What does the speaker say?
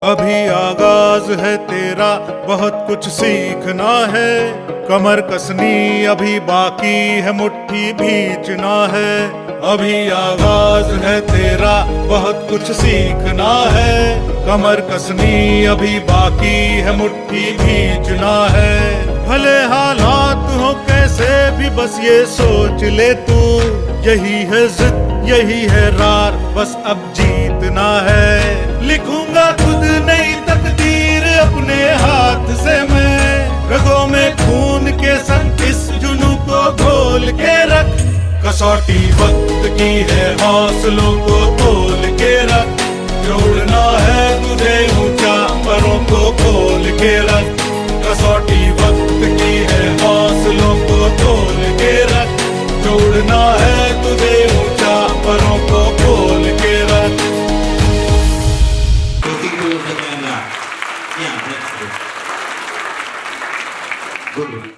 अभी आगाज है तेरा, बहुत कुछ सीखना है। कमर कसनी अभी बाकी है, मुट्ठी भींचना है। अभी आगाज है तेरा, बहुत कुछ सीखना है। कमर कसनी अभी बाकी है, मुट्ठी भींचना है। भले हालात हो कैसे भी, बस ये सोच ले तू, यही है जिद यही है रार, बस अब जीतना है। लिखूंगा खुद नई तकदीर अपने हाथ से मैं, रगों में खून के संग इस जुनून को घोल के रख। कसौटी वक्त की है, हौसलों को तोल के रख। जोड़ना है तुझे ऊंचा, परों को खोल के रख। कसौटी वक्त की है, हौसलों को तोल के रख। जोड़ना है तुझे ऊंचा, परों को खोल के रख। Yeah, that's good. Good.